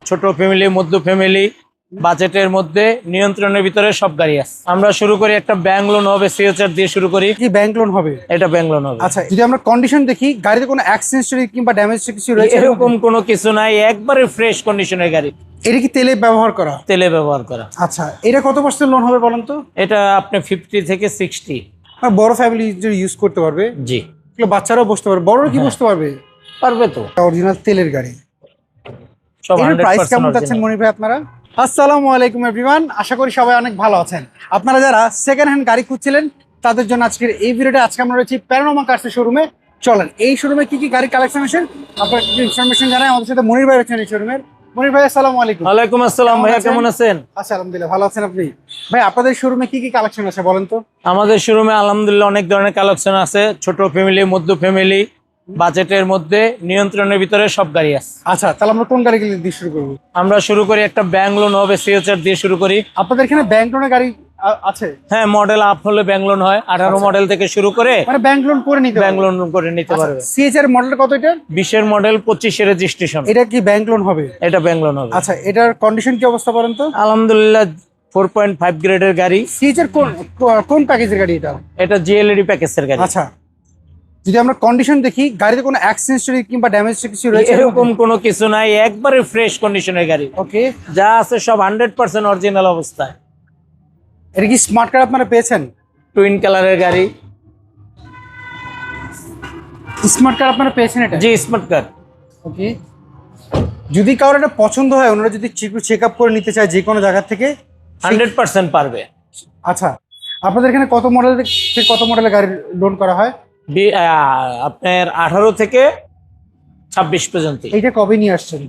ছোট ফ্যামিলি, মধ্য ফ্যামিলি, বাজেটের মধ্যে নিয়ন্ত্রণের ভিতরে সব গাড়ি আছে। আমরা শুরু করি একটা ব্যাংক লোন হবে, সিওচার দিয়ে শুরু করি। কি ব্যাংক লোন হবে? এটা ব্যাংক লোন হবে। আচ্ছা, যদি আমরা কন্ডিশন দেখি, গাড়িতে কোনো অ্যাক্সিডেন্ট হিস্টরি কিংবা ড্যামেজ কিছু রয়েছে? এরকম কোনো কিছু নাই, একবারে ফ্রেশ কন্ডিশনের গাড়ি। এটা কি তেলে ব্যবহার করা? তেলে ব্যবহার করা। আচ্ছা, এটা কত পার্সেন্ট লোন হবে বলেন তো? এটা আপনি 50 থেকে 60। বড় ফ্যামিলি যদি ইউজ করতে পারবে, জি, বাচ্চারাও বসতে পারবে, বড়রা কি বসতে পারবে? পারবে তো। অরিজিনাল তেলের গাড়ি। সব এর প্রাইস 100% কেমন যাচ্ছেন মনির ভাই আপনারা? আসসালামু আলাইকুম এভরিওয়ান, আশা করি সবাই অনেক ভালো আছেন। আপনারা যারা সেকেন্ড হ্যান্ড গাড়ি খুঁজছিলেন তাদের জন্য আজকের এই ভিডিওটা। আজকে আমরা রয়েছি প্যানোরামা কার্সের শোরুমে। চলেন এই শোরুমে কি কি গাড়ি কালেকশন আছে আপনারা কিছু ইনফরমেশন জানাই। আমাদের সাথে মনির ভাই আছেন এই শোরুমের। মনির ভাই আসসালামু আলাইকুম। ওয়ালাইকুম আসসালাম ভাইয়া, কেমন আছেন? আচ্ছা, আলহামদুলিল্লাহ ভালো আছেন আপনি? ভাই আপনাদের শোরুমে কি কি কালেকশন আছে বলেন তো? আমাদের শোরুমে আলহামদুলিল্লাহ অনেক ধরনের কালেকশন আছে। ছোট ফ্যামিলি, মধ্য ফ্যামিলি, বাজেটের মধ্যে নিয়ন্ত্রণের ভিতরে সব গাড়ি আছে। আচ্ছা, তাহলে আমরা কোন গাড়িগুলো দিয়ে শুরু করবো? আমরা শুরু করি একটা ব্যাংক লোন হবে, সিওচার দিয়ে শুরু করি। আপনাদের এখানে ব্যাংক লোনের গাড়ি আছে? হ্যাঁ, মডেল আপ হলে ব্যাংক লোন হয়। 18 মডেল থেকে শুরু করে মানে ব্যাংক লোন করে নিতে ব্যাংক লোন করে নিতে পারবে। সিএচআর মডেল কত এটা? 20 মডেল, 25 রেজিস্ট্রেশন। এটা কি ব্যাংক লোন হবে? এটা ব্যাংক লোন হবে। আচ্ছা, এটার কন্ডিশন কি অবস্থা বলেন তো? আলহামদুলিল্লাহ 4.5 গ্রেডের গাড়ি। সিএচআর কোন প্যাকেজের গাড়ি এটা? এটা জিএলইডি প্যাকেজের গাড়ি। আচ্ছা, যদি আমরা কন্ডিশন দেখি, গাড়িতে কোনো অ্যাক্সিডেন্ট হিস্টরি কিংবা ড্যামেজ কিছু রয়েছে? এরকম কোনো কিছু নাই, একবারে ফ্রেশ কন্ডিশনের গাড়ি। ওকে, যা আছে সব 100% অরিজিনাল অবস্থায়। এটা কি স্মার্ট কার্ড আপনারা পেয়েছেন? টুইন কালারের গাড়ি। স্মার্ট কার্ড আপনারা পেয়েছেন এটা? জি, স্মার্ট কার্ড। ওকে, যদি কারোর এটা পছন্দ হয়, ওনারা যদি চেক আপ করে নিতে চায় যে কোনো জায়গা থেকে, 100% পারবে। আচ্ছা, আপনাদের এখানে কত মডেল থেকে কত মডেলের গাড়ি লোন করা হয়? আপনার 18 থেকে 26 পর্যন্ত। এইটা কবে নিয়ে আসছেন?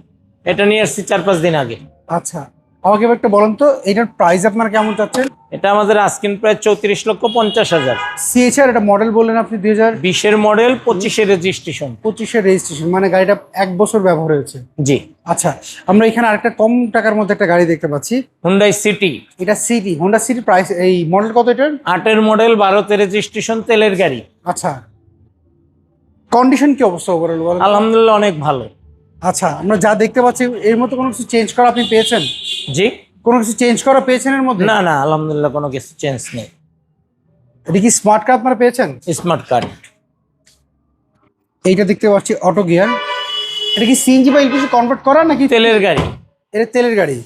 এটা নিয়ে আসছি 4-5 দিন আগে। আচ্ছা, আমাকে এবার একটা বলেন তো, এটার প্রাইস আপনারা কেমন চাচ্ছেন? এটা আমাদের আস্কিং প্রাইস 34,50,000। সিএচআর এটা মডেল বললেন আপনি 20 মডেল, 25 রেজিস্ট্রেশন। 2025 রেজিস্ট্রেশন, মানে গাড়িটা 1 বছর ব্যবহার হয়েছে। জি। আচ্ছা, আমরা এখানে আরেকটা কম টাকার মধ্যে একটা গাড়ি দেখতে পাচ্ছি, হুন্ডাই সিটি। এটা সিটি, হোন্ডা সিটি। প্রাইস, এই মডেল কত এটার? 8 মডেল, 12 রেজিস্ট্রেশন, তেলের গাড়ি। আচ্ছা, কন্ডিশন কি অবস্থা ওভারঅল বলেন? আলহামদুলিল্লাহ অনেক ভালো। আচ্ছা, আমরা যা দেখতে পাচ্ছি এর মধ্যে কোনো কিছু চেঞ্জ করা আপনি পেয়েছেন? জি, কোনো কিছু চেঞ্জ করা পেয়েছেন এর মধ্যে? না না, আলহামদুলিল্লাহ কোনো কিছু চেঞ্জ নেই। এটা কি স্মার্ট কার্ড আপনারা পেয়েছেন? Smart card. এইটা দেখতে পাচ্ছি অটো গিয়ার। এটা কি সিএনজি বা এলপিজি কনভার্ট করা নাকি? তেলের গাড়ি। এটা তেলের গাড়ি।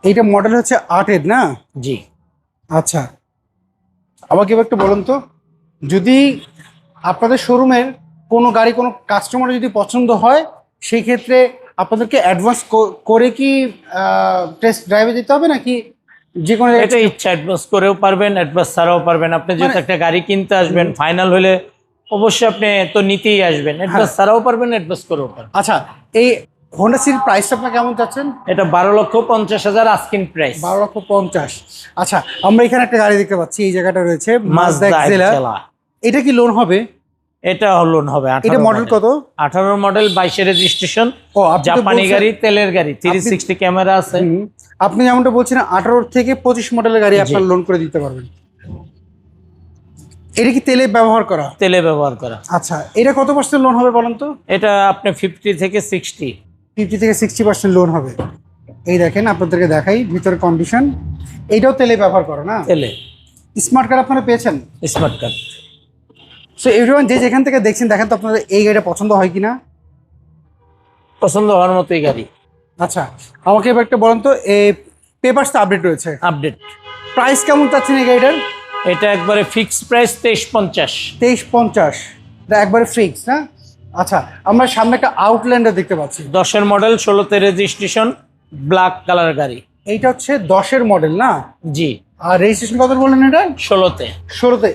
এইটা মডেল হচ্ছে 8 না? জি। আচ্ছা, আমাকে এবার একটু বলুন তো, যদি আপনাদের শোরুমের কোনো গাড়ি কোনো কাস্টমার যদি পছন্দ হয়, সেই ক্ষেত্রে আপনাদেরকে অ্যাডভান্স করে কি টেস্ট ড্রাইভে দিতে হবে নাকি যে কোনো এটা ইচ্ছা অ্যাডভান্স করেও পারবেন, অ্যাডভান্স ছাড়াও পারবেন। আপনি যেহেতু একটা গাড়ি কিনতে আসবেন, ফাইনাল হলে অবশ্যই আপনি তো নিতেই আসবেন। অ্যাডভান্স ছাড়াও পারবেন, অ্যাডভান্স করেও পারবেন। আচ্ছা, এই হোন্ডা সিটির প্রাইসটা আপনার কেমন চাচ্ছেন? এটা 12,50,000 আস্কিং প্রাইস। 12,50,000। আচ্ছা, আমরা এখানে একটা গাড়ি দেখতে পাচ্ছি, এই জায়গাটা রয়েছে মাজদা মাজদা এক্সেলা। এক্সেলা। এটা কি লোন হবে? এটা লোন হবে। এটা মডেল কত? 18 মডেল, 22 রেজিস্ট্রেশন, ও, আপনি তো জাপানি বলছেন- গাড়ি, তেলের গাড়ি, 360 ক্যামেরা আছে। আপনি যেমনটা বলছেন 18 থেকে 25 মডেলের গাড়ি আপনার লোন করে দিতে পারবেন। এটা কি তেলে ব্যবহার করা? তেলে ব্যবহার করা। আচ্ছা, এটা কত পার্সেন্ট লোন হবে বলেন তো? এটা আপনি 50 থেকে 60। 50 থেকে 60% লোন হবে। এই দেখেন, আপনাদেরকে দেখাই ভিতরে কন্ডিশন। এইটাও তেলে ব্যবহার করা না? তেলে। স্মার্ট কার্ড আপনারা পেয়েছেন? Smart card. সো এভরিওয়ান, যে যেখান থেকে দেখছেন, দেখেন তো আপনাদের এই গাড়িটা পছন্দ হয় কিনা। পছন্দ হওয়ার মতোই গাড়ি। আচ্ছা, আমাকে এবার একটা বলেন তো, এই পেপারস তো আপডেট রয়েছে, আপডেট। প্রাইস কেমন চাচ্ছেন এই গাড়িটার? এটা একবারে ফিক্সড প্রাইস 23,50। 23,50, এটা একবারে ফিক্স না? আচ্ছা, আমরা সামনে একটা আউটল্যান্ডার দেখতে পাচ্ছি, 10 মডেল, 16 রেজিস্ট্রেশন, ব্ল্যাক কালার গাড়ি। এইটা হচ্ছে 10 মডেল না? জি। আর রেজিস্ট্রেশন কত বললেন এটা? 16-তে। 16-তে।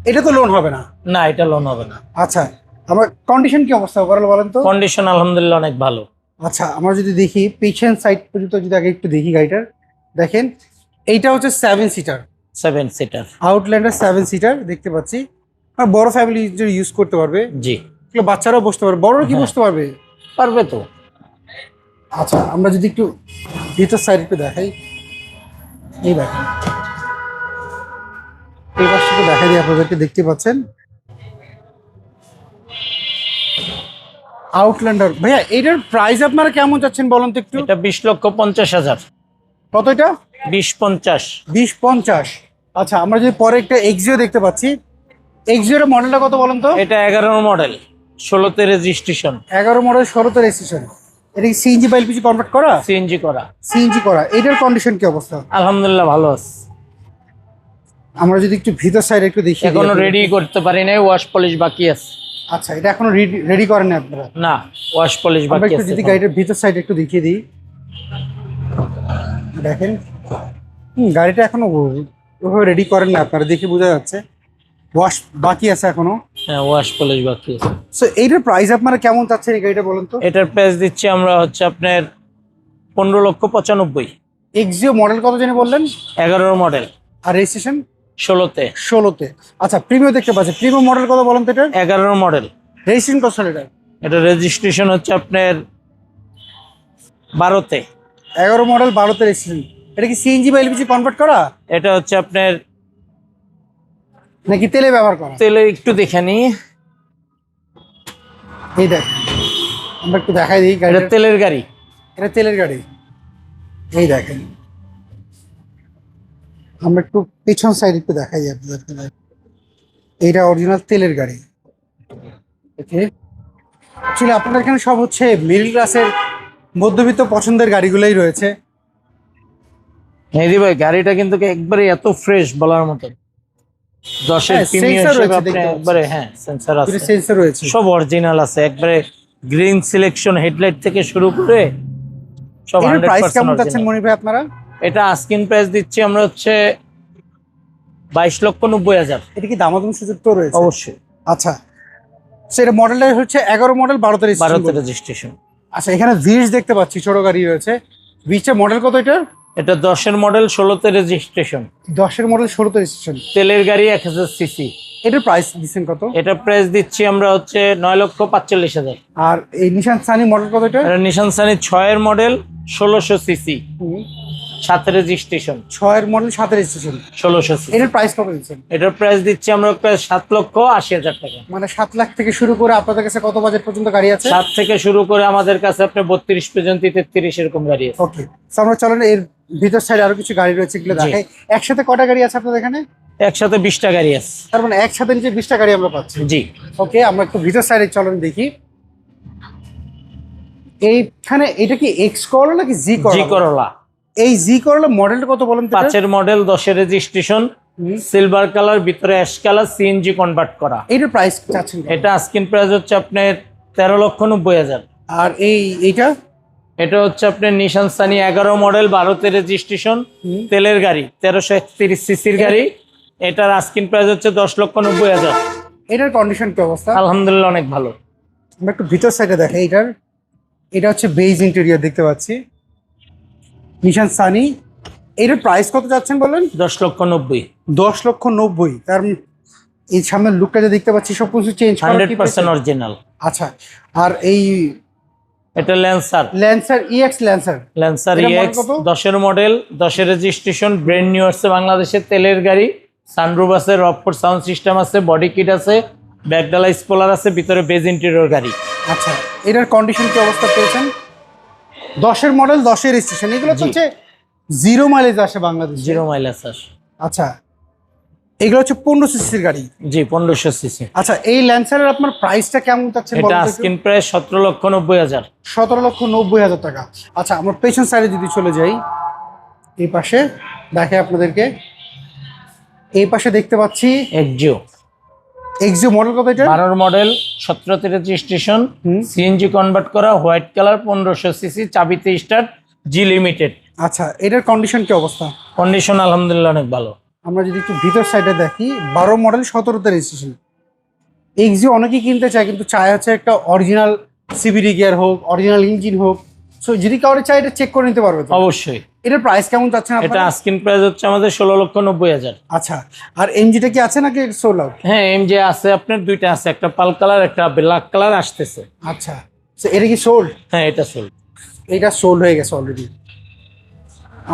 এটা তো লোন হবে না? না, এটা লোন হবে না। আচ্ছা, আমার কন্ডিশন কি অবস্থা ওভারঅল বলেন তো? কন্ডিশন আলহামদুলিল্লাহ অনেক ভালো। আচ্ছা, আমরা যদি দেখি পিছন সাইড পর্যন্ত যদি আগে একটু দেখি গাড়িটার, দেখেন এইটা হচ্ছে 7 সিটার 7 সিটার আউটল্যান্ডার, 7 সিটার দেখতে পাচ্ছি। আর বড় ফ্যামিলি যদি ইউজ করতে পারবে, জি। বাচ্চারাও বসতে পারবে, বড়রা কি বসতে পারবে? পারবে তো। আচ্ছা, আমরা যদি একটু ভিতর সাইড একটু দেখাই, এই দেখেন, এই পাশটাকে দেখাই দিই আপনাদেরকে, দেখতে পাচ্ছেন আউটল্যান্ডার ভাইয়া এটার প্রাইস আপনারা কেমন চাচ্ছেন বলুন তো একটু? এটা 20,50,000। কত এটা? 20,50। 2050। আচ্ছা আমরা যদি পরে একটা এক্সিও দেখতে পাচ্ছি, এক্সিওর মডেলটা কত বলুন তো? এটা 11 মডেল, 16তে রেজিস্ট্রেশন, 11 মডেল 16তে রেজিস্ট্রেশন। এটা কি সিএনজি বা এলপিজি কনভার্ট করা? সিএনজি করা। সিএনজি করা। এটার কন্ডিশন কি অবস্থা? আলহামদুলিল্লাহ ভালো আছে। আমরা যদি একটু ভিতর সাইড একটু দেখি। এখনো রেডি করতে পারি নাই, ওয়াশ পলিশ বাকি আছে। আচ্ছা এটা এখনো রেডি করেন না আপনারা? না, ওয়াশ পলিশ আমরা বাকি একটু আছে। যদি গাড়িটার ভিতর সাইড একটু দেখিয়ে দিই, দেখেন গাড়িটা এখনো ওভাবে রেডি করেন না আপনারা, দেখে বোঝা যাচ্ছে ওয়াশ বাকি আছে এখনো। হ্যাঁ, ওয়াশ পলিশ বাকি আছে। সো এইটার প্রাইস আপনারা কেমন চাচ্ছেন এই গাড়িটা বলুন তো? এটার প্রাইস দিচ্ছি আমরা হচ্ছে আপনার 15,95,000। এক্সিও মডেল কত জানি বললেন? 11 মডেল, আর রেজিস্ট্রেশন 16তে। 16তে। আচ্ছা প্রিমিয়াম দেখতে পাচ্ছি, প্রিমিয়াম মডেল কত বলুন তো? এটা 11 মডেল, রেজিস্ট্রেশন কত সালে? এটা এটা রেজিস্ট্রেশন হচ্ছে আপনার 12তে। 11 মডেল 12তে রেজিস্ট্রেশন। এটা কি সিএনজি বা এলপিজি কনভার্ট করা এটা হচ্ছে আপনার নাকি তেলে ব্যবহার করা? তেলে একটু দেখে নি। এই দেখ, আমরা একটু দেখাই দিই এটা গাড়িটা। তেলের গাড়ি। এটা তেলের গাড়ি। এই দেখেন, আমরা একটু পিছন সাইড একটু দেখাই আপনাদেরকে। এইটা অরিজিনাল তেলের গাড়ি। ওকে, অ্যাকচুয়ালি আপনাদের এখানে সব হচ্ছে মিডল ক্লাসের মধ্যবিত্ত পছন্দের গাড়িগুলোই রয়েছে। মেহেদি ভাই গাড়িটা কিন্তু একবারে এত ফ্রেশ বলার মতো। 10-এর হ্যাঁ, প্রিমিয়াম sensor হিসেবে রয়েছে আপনি দেখতে পাচ্ছি। একবারে, হ্যাঁ সেন্সর আছে, সেন্সর রয়েছে। সব অরিজিনাল আছে, একবারে গ্রিন সিলেকশন হেডলাইট থেকে শুরু করে সব এর প্রাইস 100% কেমন চাচ্ছেন অরিজিনাল। মনির ভাই আপনারা? এটা আস্কিং প্রাইস দিচ্ছি আমরা হচ্ছে 22,90,000। এটা কি দামাদামি সুযোগ তো রয়েছে? অবশ্যই। আচ্ছা, সেটা মডেলটা হচ্ছে 11 মডেল 12তে রেজিস্ট্রেশন। 12তে রেজিস্ট্রেশন। আচ্ছা এখানে ভিজ দেখতে পাচ্ছি, ছোট গাড়ি রয়েছে। ভিজের মডেল কত এটা? এটা 10-এর মডেল, 16তে রেজিস্ট্রেশন, 10-এর মডেল 16তে রেজিস্ট্রেশন। তেলের গাড়ি, 1000 সিসি। এটার প্রাইস দিচ্ছেন কত? এটা প্রাইস দিচ্ছি আমরা হচ্ছে 9,45,000। আর এই নিশান সানি মডেল কত এটা? এটা নিশান সানি 6-এর মডেল, 1600 সিসি, 7 রেজিস্ট্রেশন, 6-এর মডেল 7 রেজিস্ট্রেশন, 1600 সিসি। এটার প্রাইস কত দিচ্ছেন? এটার প্রাইস দিচ্ছি আমরা প্রায় 7,80,000 টাকা। মানে 7 লাখ থেকে শুরু করে আপনাদের কাছে কত বাজেট পর্যন্ত গাড়ি আছে? 7 থেকে শুরু করে আমাদের কাছে আপনি 32 পর্যন্ত, 33 এরকম গাড়ি আছে। ওকে, আমরা চলেন এর ভিতর সাইডে আরো কিছু গাড়ি রয়েছে, এগুলো জি। দেখাই। একসাথে কটা গাড়ি আছে আপনাদের এখানে? একসাথে 20টা গাড়ি আছে। তার মানে একসাথে নিচে 20টা গাড়ি আমরা পাচ্ছি। জি। ওকে, আমরা একটু ভিতর সাইডে চলেন দেখি। এইখানে এটা কি এক্স করলা নাকি জি জি করলা? করলা। এই জি করলা মডেলটা কত বলেন তো? 5-এর মডেল, 10-এর রেজিস্ট্রেশন, সিলভার কালার, ভিতরে অ্যাশ কালার, সিএনজি কনভার্ট করা। এটার প্রাইস চাচ্ছেন কত? এটা আস্কিং প্রাইস হচ্ছে আপনার 13,90,000। আর এইটা? এটা হচ্ছে আপনার নিশান সানি 11 মডেল, 12তে রেজিস্ট্রেশন, তেলের গাড়ি, 1331 সিসির গাড়ি। এটার আস্কিং প্রাইস হচ্ছে 10,90,000। এটার কন্ডিশন কি অবস্থা? আলহামদুলিল্লাহ অনেক ভালো। আমরা একটু ভিতর সাইডে দেখাই। এটা হচ্ছে বেজ ইন্টেরিয়র দেখতে পাচ্ছি, নিশান সানি। এটার প্রাইস কত যাচ্ছেন বলেন? 10,90,000। 10,90,000। তার এই সামনের লুকটা যে দেখতে পাচ্ছি সব কিছু চেঞ্জ করা, 100% অরিজিনাল। আচ্ছা, আর এই এটা Lancer, Lancer EX Lancer Lancer এটার model ইএক্স, কত? 10-এর মডেল, 10-এর রেজিস্ট্রেশন, ব্র্যান্ড নিউ আসছে বাংলাদেশের, তেলের গাড়ি, সানরুফ আছে, রকফোর্ড সাউন্ড সিস্টেম আছে, বডি কিট আছে, ব্যাকডালা স্পলার আছে, ভিতরে বেজ ইন্টেরিয়র গাড়ি। আচ্ছা, এটার কন্ডিশন কি অবস্থা পেয়েছেন? 10-এর মডেল, 10-এর রেজিস্ট্রেশন, এগুলো তো জি। হচ্ছে 0 মাইলেজ আসে বাংলাদেশ। 0 মাইল আছে। আচ্ছা, এগুলো হচ্ছে 15 সিসির গাড়ি। জি, 1500 সিসি। আচ্ছা, এই ল্যান্সারের আপনার প্রাইসটা কেমন চাচ্ছেন এটা বলুন তো একটু? Asking price 17,90,000। 17,90,000 টাকা। আচ্ছা, আমরা পেছন সাইডে যদি চলে যাই, এই পাশে দেখে আপনাদেরকে, এই পাশে দেখতে পাচ্ছি এক্সিও, এক্সিও মডেল কত এটা? 12 মডেল, 17তে রেজিস্ট্রেশন, সিএনজি কনভার্ট করা, হোয়াইট কালার, 1500 সিসি, চাবিতে স্টার্ট, জি লিমিটেড। আচ্ছা, এটার কন্ডিশন কি অবস্থা? কন্ডিশন আলহামদুলিল্লাহ অনেক ভালো। আমরা যদি একটু ভিতর সাইডে দেখি, 12 মডেল, 17তে রেজিস্ট্রেশন। এক্সিও অনেকেই কিনতে চায়, কিন্তু চায় হচ্ছে একটা অরিজিনাল সিবিডি গিয়ার হোক, অরিজিনাল ইঞ্জিন হোক। সো যদি কাউরে চায় এটা চেক করে নিতে পারবে তো? অবশ্যই। এটার প্রাইস কেমন চাচ্ছেন এটা আপনারা? আস্কিং প্রাইস হচ্ছে আমাদের 16,90,000। আচ্ছা, আর এমজিটা কি আছে নাকি সোল আউট? হ্যাঁ, এমজে আছে আপনার, দুইটা আছে, একটা পাল কালার, একটা ব্ল্যাক কালার আসতেছে। আচ্ছা, তো এটা কি সোল্ড? হ্যাঁ, এটা সোল। এটা সোল্ড হয়ে গেছে অলরেডি।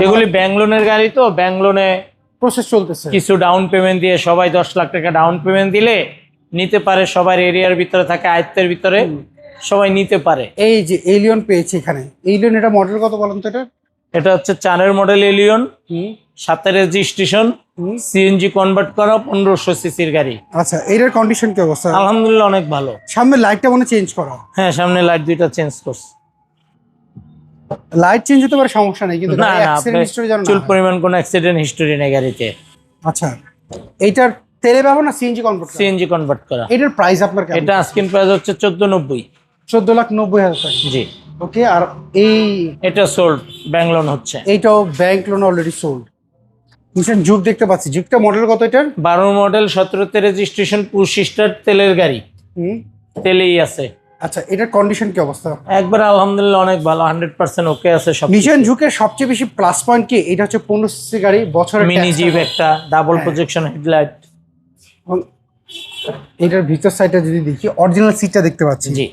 এগুলি ব্যাংক লোনের গাড়ি, তো ব্যাংক লোনে প্রসেস চলতেছে। কিছু ডাউন পেমেন্ট দিয়ে, সবাই 10 লাখ টাকা ডাউন পেমেন্ট দিলে নিতে পারে, সবার এরিয়ার ভিতরে থাকে, আয়ত্তের ভিতরে। সবাই নিতে পারে। এই যে এলিয়ন পেয়েছি এখানে, এলিয়ন এটা মডেল কত বলেন তো? এটা হচ্ছে 4-এর মডেল এলিয়ন, হুম 7-এর রেজিস্ট্রেশন, হুম। সিএনজি কনভার্ট করা, 1500 সিসির গাড়ি। আচ্ছা, এটার কন্ডিশন কি অবস্থা? আলহামদুলিল্লাহ অনেক ভালো। সামনে লাইটটা মনে চেঞ্জ করা? হ্যাঁ, সামনে লাইট দুইটা চেঞ্জ করছে। লাইট চেঞ্জ হতে পারে, সমস্যা নেই, কিন্তু না না, অ্যাক্সিডেন্ট হিস্টরি জানো চুল না। পরিমাণ কোনো অ্যাক্সিডেন্ট হিস্টোরি নেই গাড়িতে। আচ্ছা, এইটার তেলে পাবো না সিএনজি কনভার্ট? সিএনজি কনভার্ট করা। এটার প্রাইস আপনার কেমন? এটা আস্কিং প্রাইস হচ্ছে 1490। 14,90,000 টাকা। জি। ওকে, আর এই এটা সোল্ড, ব্যাংক লোন হচ্ছে। এইটাও ব্যাংক লোন অলরেডি সোল্ড। নিশান জুক দেখতে পাচ্ছি, জুকটা মডেল কত এটার? 12 মডেল, 17-তে রেজিস্ট্রেশন, পুশ স্টার্ট, তেলের গাড়ি, হুম। তেলেই আছে। আচ্ছা, এটার কন্ডিশন কি অবস্থা? একবার আলহামদুলিল্লাহ অনেক ভালো, 100% ওকে আছে সব। নিশান জুকের সবচেয়ে বেশি প্লাস পয়েন্ট কি? এটা হচ্ছে 15 সিসি গাড়ি, বছরের মিনি tax জিপ টা- একটা, ডাবল হ্যাঁ। Projection headlight. এবং এটার ভিতর সাইডটা যদি দেখি, অরিজিনাল সিটটা দেখতে পাচ্ছি। জি।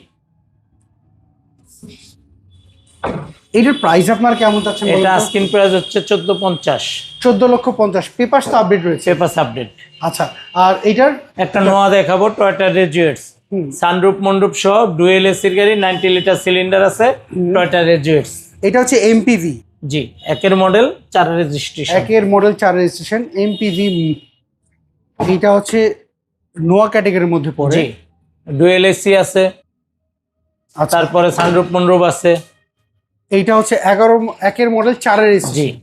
এটার প্রাইস আপনার কেমন যাচ্ছে? এটা আস্কিং প্রাইস হচ্ছে 1450। 14,50,000। পেপারস তো আপডেট রয়েছে। Papers update. আচ্ছা, আর এটার একটা নোয়া দেখাবো, টয়োটা রেজুয়েটস, হুম। সানরুফ মন্ডুপ সহ, ডুয়েল এসির গাড়ি, 90 লিটার সিলিন্ডার আছে, টয়োটা রেজুয়েটস। এটা হচ্ছে এমপিভি। জি, 1-এর মডেল, 4-এর রেজিস্ট্রেশন। 1-এর মডেল, 4 রেজিস্ট্রেশন, এমপিভি। এটা হচ্ছে নোয়া ক্যাটাগরির মধ্যে পড়ে। জি, ডুয়েল এসি আছে, আচ্ছা, তারপরে সানরুফ মন্ডুপ আছে। এইটা হচ্ছে 1-এর মডেল, 4-এর জি। রেজিস্ট্রেশন।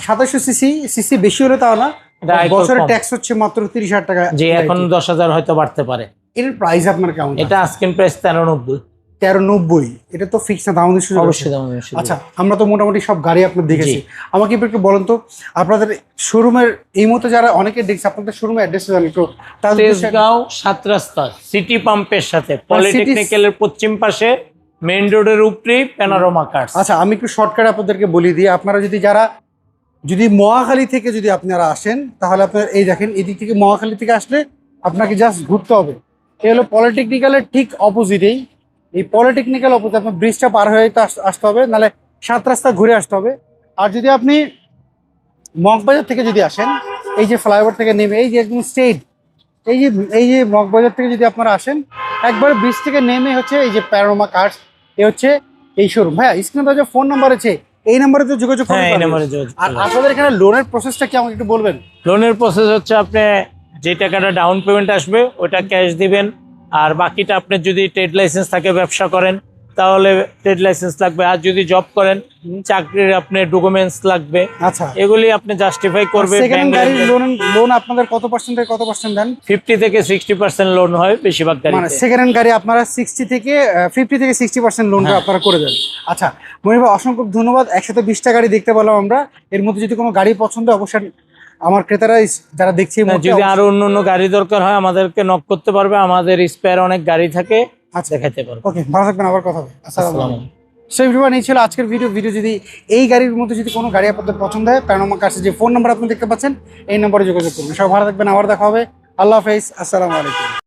2700 সিসি, সিসি বেশি হলে তাও না, এটা আয়কর বছরের কম। ট্যাক্স হচ্ছে মাত্র 30,000 টাকা। জি, এখন 10,000 হয়তো বাড়তে পারে। এর প্রাইস আপনার কেমন? এটা আস্কিং প্রাইস 1390। 1390। এটা তো ফিক্স না, দাম সুযোগ আছে? অবশ্যই দাম বেশি। আচ্ছা, আমরা তো মোটামুটি সব গাড়ি আপনার দেখেছি। জি। আমাকে একটু বলেন তো, আপনাদের শোরুমের এই মুহূর্তে যারা অনেকে দেখছে, আপনাদের শোরুমের অ্যাড্রেস জানেন একটু? তাদের উদ্দেশ্যে- তেজগাঁও 7 রাস্তা, সিটি পাম্পের সাথে, পলিটেকনিক্যালের পশ্চিম পাশে, মেইন রোডের উপরেই প্যানোরামা কার্স। আচ্ছা, আমি একটু শর্টকাট আপনাদেরকে বলি দিই। আপনারা যদি মহাখালী থেকে যদি আপনারা আসেন, তাহলে আপনার এই দেখেন, এদিক থেকে মহাখালী থেকে আসলে আপনাকে জাস্ট ঘুরতে হবে। এই হলো পলিটেকনিক্যালের ঠিক অপোজিটেই, এই পলিটেকনিক্যাল অপোজিট, আপনার ব্রিজটা পার হয়ে তো আসতে হবে, নাহলে 7 রাস্তা ঘুরে আসতে হবে। আর যদি আপনি মগবাজার থেকে যদি আসেন, এই যে ফ্লাইওভার থেকে নেমে, এই যে একদম স্ট্রেট, এই যে মগবাজার থেকে যদি আপনারা আসেন, একবার ব্রিজ থেকে নেমে হচ্ছে এই যে প্যানোরামা কার্স, এ হচ্ছে এই শোরুম। ভাইয়া, স্ক্রিনে যে ফোন নাম্বার আছে, এই নাম্বারে তো যোগাযোগ করতে হ্যাঁ, এই পারবেন। নাম্বারে যোগাযোগ আর করবেন। আপনাদের এখানে লোনের প্রসেসটা কি আমাকে একটু বলবেন? লোনের প্রসেস হচ্ছে, আপনি যে টাকাটা ডাউন পেমেন্ট আসবে ওটা ক্যাশ দিবেন, আর বাকিটা আপনি যদি ট্রেড লাইসেন্স থাকে, ব্যবসা করেন, তাহলে ট্রেড লাইসেন্স লাগবে। আর যদি জব করেন, চাকরির আপনার ডকুমেন্টস লাগবে। আচ্ছা, এগুলি আপনি জাস্টিফাই করবে। সেকেন্ড গাড়ির লোন আপনাদের কত পার্সেন্ট থেকে কত পার্সেন্ট দেন? 50 থেকে 60% লোন হয় বেশিরভাগ মানে গাড়িতে। সেকেন্ড হ্যান্ড গাড়ি আপনারা 50 থেকে 60% লোনটা হ্যাঁ। আপনারা করে দেন। আচ্ছা মনির ভাই, অসংখ্য ধন্যবাদ। 120টা গাড়ি দেখতে পেলাম আমরা। এর মধ্যে যদি কোনো গাড়ি পছন্দ হয়, অবশ্যই আমার ক্রেতারা যারা দেখছি এই মুহূর্তে, যদি আরো অন্য গাড়ি দরকার হয়, আমাদেরকে নক করতে পারবে। আমাদের স্পেয়ার অনেক গাড়ি থাকে, আচ্ছা দেখাতে পারবো। ওকে, ভালো থাকবেন, আবার কথা হবে। আসসালামু আসসালামু আলাইকুম। সো এভরিওয়ান, এই ছিল আজকের ভিডিও যদি এই গাড়ির মধ্যে যদি কোনো গাড়ি আপনাদের পছন্দ হয়, প্যানোরামা কার্সের যে ফোন নাম্বার আপনি দেখতে পাচ্ছেন, এই নম্বরে যোগাযোগ করবেন। সবাই ভালো থাকবেন, আবার দেখা হবে। আল্লাহ হাফেজ, আসসালামু আলাইকুম।